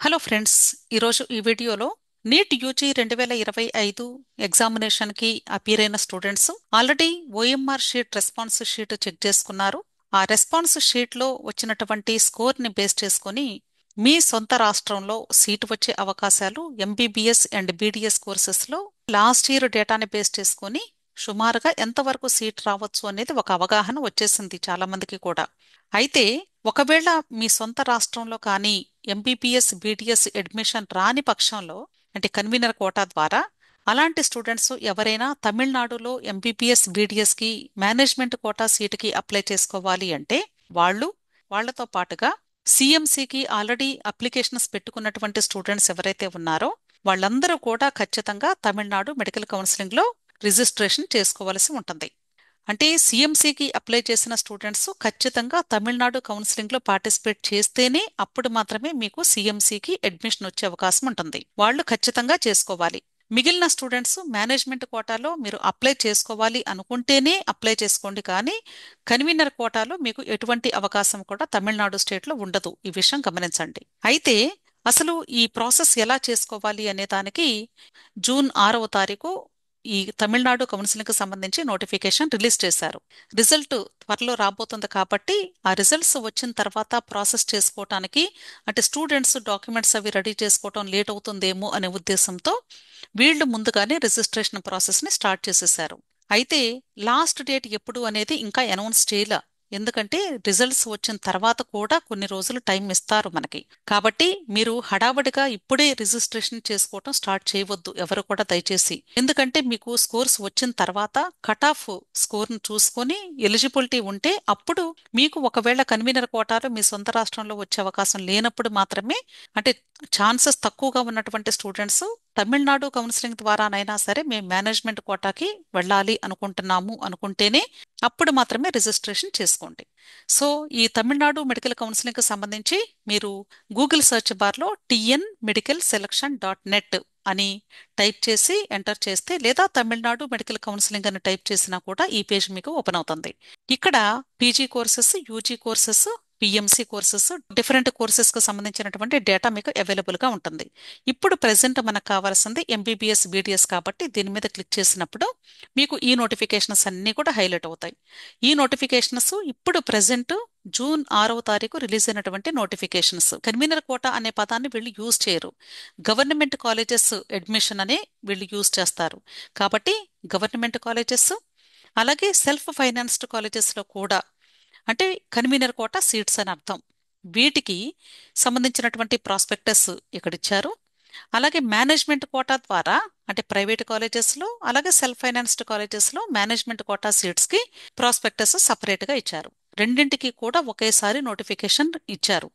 Hello friends, ఈరోజు ఈ వీడియోలో నీట్ యూజీ 2025 ఎగ్జామినేషన్కి అపీర్ అయిన students already OMR sheet response sheet check చేసుకున్నారు. ఆ రెస్పాన్స్ షీట్లో వచ్చినటువంటి స్కోర్ని బేస్ చేసుకొని మీ సొంత రాష్ట్రంలో సీటు వచ్చే అవకాశాలు ఎంబీబీఎస్ అండ్ బీడీఎస్ కోర్సెస్లో లాస్ట్ ఇయర్ డేటాని బేస్ చేసుకొని సుమారుగా ఎంతవరకు సీట్ రావచ్చు అనేది ఒక అవగాహన వచ్చేసింది చాలా మందికి కూడా. అయితే ఒకవేళ మీ సొంత రాష్ట్రంలో కానీ ఎంబీబీఎస్ బీడీఎస్ అడ్మిషన్ రాని పక్షంలో అంటే కన్వీనర్ కోటా ద్వారా అలాంటి స్టూడెంట్స్ ఎవరైనా తమిళనాడులో ఎంబీబీఎస్ బీడీఎస్కి మేనేజ్మెంట్ కోటా సీటుకి అప్లై చేసుకోవాలి అంటే వాళ్లతో పాటుగా సిఎంసికి ఆల్రెడీ అప్లికేషన్స్ పెట్టుకున్నటువంటి స్టూడెంట్స్ ఎవరైతే ఉన్నారో వాళ్ళందరూ కూడా ఖచ్చితంగా తమిళనాడు మెడికల్ కౌన్సిలింగ్లో రిజిస్ట్రేషన్ చేసుకోవాల్సి ఉంటుంది. అంటే సిఎంసికి అప్లై చేసిన స్టూడెంట్స్ ఖచ్చితంగా తమిళనాడు కౌన్సిలింగ్లో పార్టిసిపేట్ చేస్తేనే అప్పుడు మాత్రమే మీకు సిఎంసికి అడ్మిషన్ వచ్చే అవకాశం ఉంటుంది. వాళ్ళు ఖచ్చితంగా చేసుకోవాలి. మిగిలిన స్టూడెంట్స్ మేనేజ్మెంట్ కోటాలో మీరు అప్లై చేసుకోవాలి అనుకుంటేనే అప్లై చేసుకోండి, కానీ కన్వీనర్ కోటాలో మీకు ఎటువంటి అవకాశం కూడా తమిళనాడు స్టేట్లో ఉండదు. ఈ విషయం గమనించండి. అయితే అసలు ఈ ప్రాసెస్ ఎలా చేసుకోవాలి అనే దానికి జూన్ 6వ తారీఖు ఈ తమిళనాడు కౌన్సిలింగ్ కి సంబంధించి నోటిఫికేషన్ రిలీజ్ చేశారు. రిజల్ట్ త్వరలో రాబోతుంది కాబట్టి ఆ రిజల్ట్స్ వచ్చిన తర్వాత ప్రాసెస్ చేసుకోవటానికి అంటే స్టూడెంట్స్ డాక్యుమెంట్స్ అవి రెడీ చేసుకోవటం లేట్ అవుతుందేమో అనే ఉద్దేశంతో వీళ్ళు ముందుగానే రిజిస్ట్రేషన్ ప్రాసెస్ ని స్టార్ట్ చేసేశారు. అయితే లాస్ట్ డేట్ ఎప్పుడు అనేది ఇంకా అనౌన్స్ చేయలే. ఎందుకంటే రిజల్ట్స్ వచ్చిన తర్వాత కూడా కొన్ని రోజులు టైం ఇస్తారు మనకి. కాబట్టి మీరు హడావడిగా ఇప్పుడే రిజిస్ట్రేషన్ చేసుకోవటం స్టార్ట్ చేయవద్దు ఎవరు కూడా దయచేసి. ఎందుకంటే మీకు స్కోర్స్ వచ్చిన తర్వాత కట్ ఆఫ్ స్కోర్ను చూసుకొని ఎలిజిబిలిటీ ఉంటే అప్పుడు మీకు ఒకవేళ కన్వీనర్ కోటాలో మీ సొంత రాష్ట్రంలో వచ్చే అవకాశం లేనప్పుడు మాత్రమే అంటే ఛాన్సెస్ తక్కువగా ఉన్నటువంటి స్టూడెంట్స్ తమిళనాడు కౌన్సిలింగ్ ద్వారానైనా సరే మేము మేనేజ్మెంట్ కోటాకి వెళ్ళాలి అనుకుంటున్నాము అనుకుంటేనే అప్పుడు మాత్రమే రిజిస్ట్రేషన్ చేసుకోండి. సో ఈ తమిళనాడు మెడికల్ కౌన్సిలింగ్ కి సంబంధించి మీరు గూగుల్ సెర్చ్ బార్లో tnmedicalselection.net అని టైప్ చేసి ఎంటర్ చేస్తే లేదా తమిళనాడు మెడికల్ కౌన్సిలింగ్ అని టైప్ చేసినా కూడా ఈ పేజ్ మీకు ఓపెన్ అవుతుంది. ఇక్కడ PG courses, UG courses, PMC courses, different courses కు సంబంధించినటువంటి డేటా మీకు అవైలబుల్ గా ఉంటుంది. ఇప్పుడు ప్రెసెంట్ మనకు కావాల్సింది ఎంబీబీఎస్ బీడీఎస్ కాబట్టి దీని మీద క్లిక్ చేసినప్పుడు మీకు ఈ నోటిఫికేషన్స్ అన్ని కూడా హైలైట్ అవుతాయి. ఈ నోటిఫికేషన్స్ ఇప్పుడు ప్రెసెంట్ జూన్ 6వ తారీఖు రిలీజ్ అయినటువంటి నోటిఫికేషన్స్. కన్వీనర్ కోటా అనే పదాన్ని వీళ్ళు యూజ్ చేయరు. గవర్నమెంట్ కాలేజెస్ అడ్మిషన్ అనే వీళ్ళు యూజ్ చేస్తారు. కాబట్టి గవర్నమెంట్ కాలేజెస్ అలాగే సెల్ఫ్ ఫైనాన్స్డ్ కాలేజెస్ లో కూడా అంటే కన్వీనర్ కోటా సీట్స్ అని అర్థం. వీటికి సంబంధించినటువంటి ప్రాస్పెక్టస్ ఇక్కడ ఇచ్చారు. అలాగే మేనేజ్మెంట్ కోటా ద్వారా అంటే ప్రైవేట్ కాలేజెస్లో అలాగే సెల్ఫ్ ఫైనాన్స్డ్ కాలేజెస్లో మేనేజ్మెంట్ కోటా సీట్స్కి ప్రాస్పెక్టస్ సపరేట్గా ఇచ్చారు. రెండింటికి కూడా ఒకేసారి నోటిఫికేషన్ ఇచ్చారు.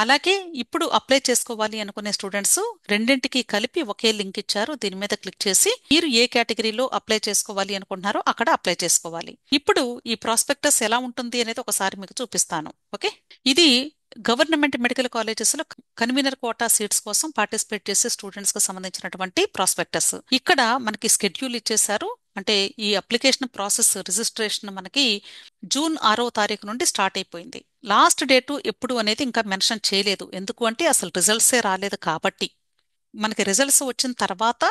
అలాగే ఇప్పుడు అప్లై చేసుకోవాలి అనుకునే స్టూడెంట్స్ రెండింటికి కలిపి ఒకే లింక్ ఇచ్చారు. దీని మీద క్లిక్ చేసి మీరు ఏ కేటగిరీలో అప్లై చేసుకోవాలి అనుకుంటున్నారో అక్కడ అప్లై చేసుకోవాలి. ఇప్పుడు ఈ ప్రాస్పెక్టస్ ఎలా ఉంటుంది అనేది ఒకసారి మీకు చూపిస్తాను. ఓకే, ఇది గవర్నమెంట్ మెడికల్ కాలేజెస్ లో కన్వీనర్ కోటా సీట్స్ కోసం పార్టిసిపేట్ చేసే స్టూడెంట్స్ కు సంబంధించినటువంటి ప్రాస్పెక్టస్. ఇక్కడ మనకి స్కెడ్యూల్ ఇచ్చేశారు. అంటే ఈ అప్లికేషన్ ప్రాసెస్ రిజిస్ట్రేషన్ మనకి జూన్ 6వ తారీఖు నుండి స్టార్ట్ అయిపోయింది. లాస్ట్ డేటు ఎప్పుడు అనేది ఇంకా మెన్షన్ చేయలేదు. ఎందుకు అంటే అసలు రిజల్ట్సే రాలేదు కాబట్టి. మనకి రిజల్ట్స్ వచ్చిన తర్వాత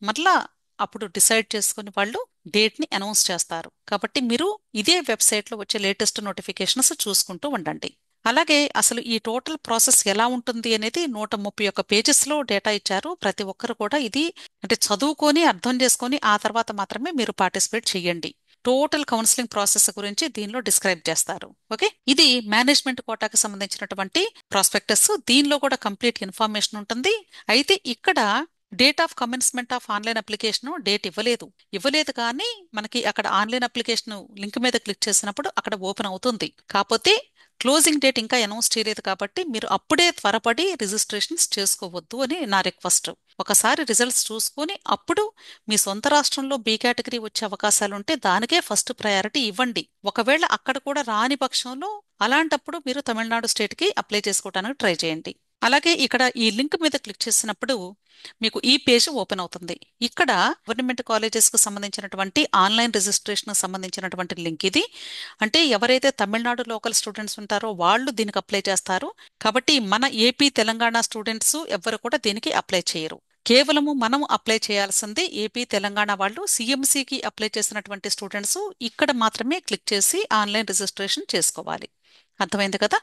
మరలా అప్పుడు డిసైడ్ చేసుకుని వాళ్ళు డేట్ ని అనౌన్స్ చేస్తారు. కాబట్టి మీరు ఇదే వెబ్సైట్ లో వచ్చే లేటెస్ట్ నోటిఫికేషన్స్ చూసుకుంటూ ఉండండి. అలాగే అసలు ఈ టోటల్ ప్రాసెస్ ఎలా ఉంటుంది అనేది 131 పేజెస్ లో డేటా ఇచ్చారు. ప్రతి ఒక్కరు కూడా ఇది అంటే చదువుకొని అర్థం చేసుకొని ఆ తర్వాత మాత్రమే మీరు పార్టిసిపేట్ చేయండి. టోటల్ కౌన్సిలింగ్ ప్రాసెస్ గురించి దీనిలో డిస్క్రైబ్ చేస్తారు. ఓకే, ఇది మేనేజ్మెంట్ కోటాకి సంబంధించినటువంటి ప్రాస్పెక్టస్. దీనిలో కూడా కంప్లీట్ ఇన్ఫర్మేషన్ ఉంటుంది. అయితే ఇక్కడ date of commencement of online application date ఇవ్వలేదు కానీ మనకి అక్కడ ఆన్లైన్ అప్లికేషన్ లింక్ మీద క్లిక్ చేసినప్పుడు అక్కడ ఓపెన్ అవుతుంది. కాకపోతే క్లోజింగ్ డేట్ ఇంకా అనౌన్స్ చేయలేదు కాబట్టి మీరు అప్పుడే త్వరపడి రిజిస్ట్రేషన్స్ చేసుకోవద్దు అని నా రిక్వెస్ట్. ఒకసారి రిజల్ట్స్ చూసుకుని అప్పుడు మీ సొంత రాష్ట్రంలో బి కేటగిరీ వచ్చే అవకాశాలుంటే దానికే ఫస్ట్ ప్రయారిటీ ఇవ్వండి. ఒకవేళ అక్కడ కూడా రాని పక్షంలో అలాంటప్పుడు మీరు తమిళనాడు స్టేట్ కి అప్లై చేసుకోవడానికి ట్రై చేయండి. అలాగే ఇక్కడ ఈ లింక్ మీద క్లిక్ చేసినప్పుడు మీకు ఈ పేజ్ ఓపెన్ అవుతుంది. ఇక్కడ గవర్నమెంట్ కాలేజెస్ కు సంబంధించినటువంటి ఆన్లైన్ రిజిస్ట్రేషన్ సంబంధించినటువంటి లింక్ ఇది. అంటే ఎవరైతే తమిళనాడు లోకల్ స్టూడెంట్స్ ఉంటారో వాళ్ళు దీనికి అప్లై చేస్తారు. కాబట్టి మన ఏపీ తెలంగాణ స్టూడెంట్స్ ఎవ్వరు కూడా దీనికి అప్లై చేయరు. కేవలము మనం అప్లై చేయాల్సింది ఏపీ తెలంగాణ వాళ్ళు సిఎంసికి అప్లై చేసినటువంటి స్టూడెంట్స్ ఇక్కడ మాత్రమే క్లిక్ చేసి ఆన్లైన్ రిజిస్ట్రేషన్ చేసుకోవాలి. అర్థమైంది కదా?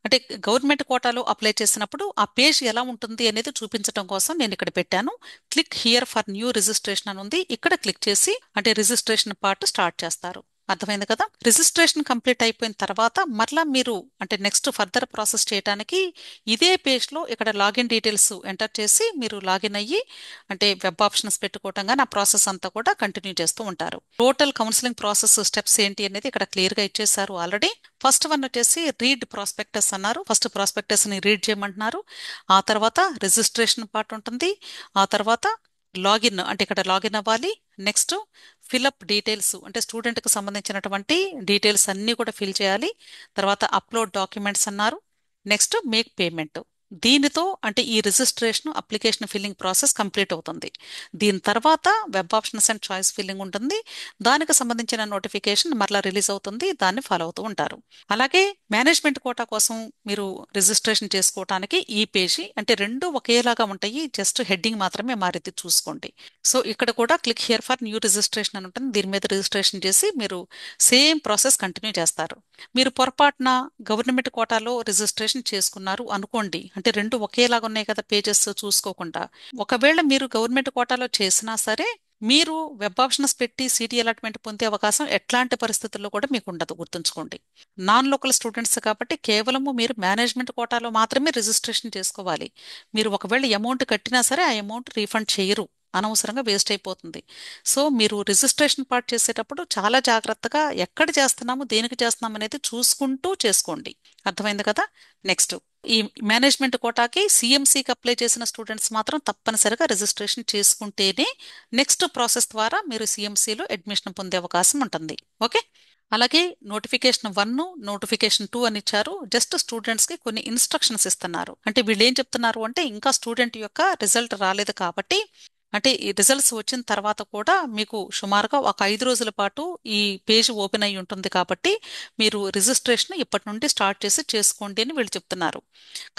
అంటే గవర్నమెంట్ కోటాలో అప్లై చేసినప్పుడు ఆ పేజ్ ఎలా ఉంటుంది అనేది చూపించడం కోసం నేను ఇక్కడ పెట్టాను. Click here for new registration అని ఉంది. ఇక్కడ క్లిక్ చేసి అంటే రిజిస్ట్రేషన్ పార్ట్ స్టార్ట్ చేస్తారు. అర్థమైంది కదా? రిజిస్ట్రేషన్ కంప్లీట్ అయిపోయిన తర్వాత మరలా మీరు అంటే నెక్స్ట్ ఫర్దర్ ప్రాసెస్ చేయడానికి ఇదే పేజ్ లో ఇక్కడ లాగిన్ డీటెయిల్స్ ఎంటర్ చేసి మీరు లాగిన్ అయ్యి అంటే వెబ్ ఆప్షన్స్ పెట్టుకోవటం కానీ ఆ ప్రాసెస్ అంతా కూడా కంటిన్యూ చేస్తూ ఉంటారు. టోటల్ కౌన్సిలింగ్ ప్రాసెస్ స్టెప్స్ ఏంటి అనేది ఇక్కడ క్లియర్ గా ఇచ్చేసారు ఆల్రెడీ. ఫస్ట్ వన్ వచ్చేసి రీడ్ ప్రాస్పెక్టస్ అన్నారు. ఫస్ట్ ప్రాస్పెక్టస్ ని రీడ్ చేయమంటున్నారు. ఆ తర్వాత రిజిస్ట్రేషన్ పార్ట్ ఉంటుంది. ఆ తర్వాత లాగిన్ అంటే ఇక్కడ లాగిన్ అవ్వాలి. నెక్స్ట్ ఫిల్అప్ డీటెయిల్స్ అంటే స్టూడెంట్కి సంబంధించినటువంటి డీటెయిల్స్ అన్నీ కూడా ఫిల్ చేయాలి. తర్వాత అప్లోడ్ డాక్యుమెంట్స్ అన్నారు. Next make payment. దీనితో అంటే ఈ registration application filling process complete అవుతుంది. దీని తర్వాత web options and choice filling ఉంటుంది. దానికి సంబంధించిన నోటిఫికేషన్ మరలా రిలీజ్ అవుతుంది. దాన్ని ఫాలో అవుతూ ఉంటారు. అలాగే మేనేజ్మెంట్ కోటా కోసం మీరు రిజిస్ట్రేషన్ చేసుకోవటానికి ఈ పేజీ అంటే రెండు ఒకేలాగా ఉంటాయి. జస్ట్ హెడ్డింగ్ మాత్రమే మారిద్ది చూసుకోండి. సో ఇక్కడ కూడా click here for new registration అని ఉంటుంది. దీని మీద రిజిస్ట్రేషన్ చేసి మీరు సేమ్ ప్రాసెస్ కంటిన్యూ చేస్తారు. మీరు పొరపాటున గవర్నమెంట్ కోటాలో రిజిస్ట్రేషన్ చేసుకున్నారు అనుకోండి. అంటే రెండు ఒకేలాగా ఉన్నాయి కదా పేజెస్ చూసుకోకుండా. ఒకవేళ మీరు గవర్నమెంట్ కోటాలో చేసినా సరే మీరు వెబ్ ఆప్షన్స్ పెట్టి సిటీ అలాట్మెంట్ పొందే అవకాశం ఎట్లాంటి పరిస్థితుల్లో కూడా మీకు ఉండదు, గుర్తుంచుకోండి. నాన్ లోకల్ స్టూడెంట్స్ కాబట్టి కేవలము మీరు మేనేజ్మెంట్ కోటాలో మాత్రమే రిజిస్ట్రేషన్ చేసుకోవాలి. మీరు ఒకవేళ అమౌంట్ కట్టినా సరే ఆ అమౌంట్ రీఫండ్ చేయరు, అనవసరంగా వేస్ట్ అయిపోతుంది. సో మీరు రిజిస్ట్రేషన్ పార్ట్ చేసేటప్పుడు చాలా జాగ్రత్తగా ఎక్కడ చేస్తున్నాము దేనికి చేస్తున్నాము అనేది చూసుకుంటూ చేసుకోండి. అర్థమైంది కదా? నెక్స్ట్ ఈ మేనేజ్మెంట్ కోటాకి సిఎంసికి అప్లై చేసిన స్టూడెంట్స్ మాత్రం తప్పనిసరిగా రిజిస్ట్రేషన్ చేసుకుంటేనే నెక్స్ట్ ప్రాసెస్ ద్వారా మీరు సిఎంసిలో అడ్మిషన్ పొందే అవకాశం ఉంటుంది. ఓకే. అలాగే నోటిఫికేషన్ 1, నోటిఫికేషన్ 2 అని ఇచ్చారు. జస్ట్ స్టూడెంట్స్ కి కొన్ని ఇన్స్ట్రక్షన్స్ ఇస్తున్నారు. అంటే వీళ్ళు ఏం చెప్తున్నారు అంటే ఇంకా స్టూడెంట్ యొక్క రిజల్ట్ రాలేదు కాబట్టి అంటే ఈ రిజల్ట్స్ వచ్చిన తర్వాత కూడా మీకు సుమారుగా ఒక 5 రోజుల పాటు ఈ పేజ్ ఓపెన్ అయి ఉంటుంది కాబట్టి మీరు రిజిస్ట్రేషన్ ఇప్పటి నుండి స్టార్ట్ చేసి చేసుకోండి అని వీళ్ళు చెప్తున్నారు.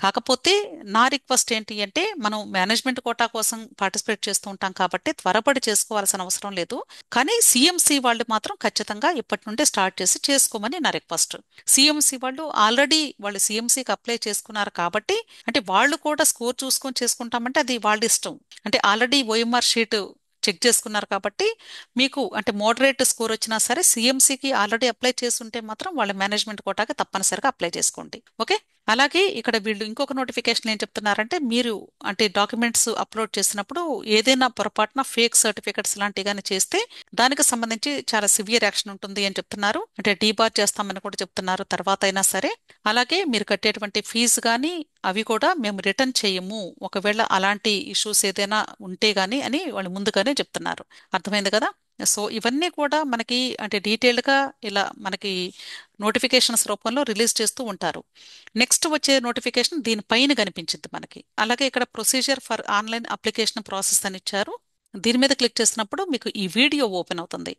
కాకపోతే నా రిక్వెస్ట్ ఏంటి అంటే మనం మేనేజ్మెంట్ కోటా కోసం పార్టిసిపేట్ చేస్తూ ఉంటాం కాబట్టి త్వరపడి చేసుకోవాల్సిన అవసరం లేదు. కానీ సిఎంసి వాళ్ళు మాత్రం ఖచ్చితంగా ఇప్పటి నుండి స్టార్ట్ చేసి చేసుకోమని నా రిక్వెస్ట్. సిఎంసి వాళ్ళు సిఎంసికి అప్లై చేసుకున్నారు కాబట్టి అంటే వాళ్ళు కూడా స్కోర్ చూసుకొని చేసుకుంటామంటే అది వాళ్ళ ఇష్టం. అంటే ఆల్రెడీ ఓఎంఆర్ షీట్ చెక్ చేసుకున్నారు కాబట్టి మీకు అంటే మోడరేట్ స్కోర్ వచ్చినా సరే సిఎంసికి ఆల్రెడీ అప్లై చేస్తుంటే మాత్రం వాళ్ళ మేనేజ్మెంట్ కోటాకి తప్పనిసరిగా అప్లై చేసుకోండి. ఓకే. అలాగే ఇక్కడ వీళ్ళు ఇంకొక నోటిఫికేషన్ ఏం చెప్తున్నారంటే మీరు అంటే డాక్యుమెంట్స్ అప్లోడ్ చేసినప్పుడు ఏదైనా పొరపాటున ఫేక్ సర్టిఫికెట్స్ లాంటివి కానీ చేస్తే దానికి సంబంధించి చాలా సివియర్ యాక్షన్ ఉంటుంది అని చెప్తున్నారు. అంటే డీబార్ చేస్తామని కూడా చెప్తున్నారు తర్వాత అయినా సరే. అలాగే మీరు కట్టేటువంటి ఫీజు కానీ అవి కూడా మేము రిటర్న్ చేయము ఒకవేళ అలాంటి ఇష్యూస్ ఏదైనా ఉంటే గానీ అని వాళ్ళు ముందుగానే చెప్తున్నారు. అర్థమైంది కదా? సో ఇవన్నీ కూడా మనకి అంటే డీటెయిల్డ్గా ఇలా మనకి నోటిఫికేషన్స్ రూపంలో రిలీజ్ చేస్తూ ఉంటారు. నెక్స్ట్ వచ్చే నోటిఫికేషన్ దీనిపైన కనిపించింది మనకి. అలాగే ఇక్కడ procedure for online application process అని ఇచ్చారు. దీని మీద క్లిక్ చేసినప్పుడు మీకు ఈ వీడియో ఓపెన్ అవుతుంది.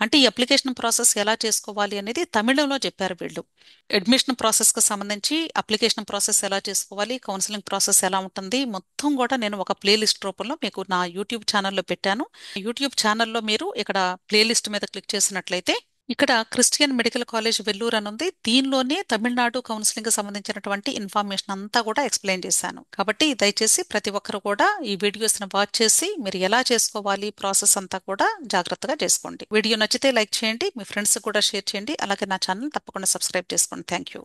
అంటే ఈ అప్లికేషన్ ప్రాసెస్ ఎలా చేసుకోవాలి అనేది తమిళంలో చెప్పారు వీళ్ళు. అడ్మిషన్ ప్రాసెస్కి సంబంధించి అప్లికేషన్ ప్రాసెస్ ఎలా చేసుకోవాలి, కౌన్సిలింగ్ ప్రాసెస్ ఎలా ఉంటుంది మొత్తం కూడా నేను ఒక ప్లేలిస్ట్ రూపంలో మీకు నా యూట్యూబ్ ఛానల్లో పెట్టాను. యూట్యూబ్ ఛానల్లో మీరు ఇక్కడ ప్లేలిస్ట్ మీద క్లిక్ చేసినట్లయితే ఇక్కడ క్రిస్టియన్ మెడికల్ కాలేజ్ వెల్లూరు అని ఉంది. దీనిలోనే తమిళనాడు కౌన్సిలింగ్ కి సంబంధించినటువంటి ఇన్ఫర్మేషన్ అంతా కూడా ఎక్స్ప్లెయిన్ చేశాను. కాబట్టి దయచేసి ప్రతి ఒక్కరు కూడా ఈ వీడియోస్ ని వాచ్ చేసి మీరు ఎలా చేసుకోవాలి ప్రాసెస్ అంతా కూడా జాగ్రత్తగా చేసుకోండి. వీడియో నచ్చితే లైక్ చేయండి, మీ ఫ్రెండ్స్ కూడా షేర్ చేయండి. అలాగే నా ఛానల్ తప్పకుండా సబ్స్క్రైబ్ చేసుకోండి. Thank you.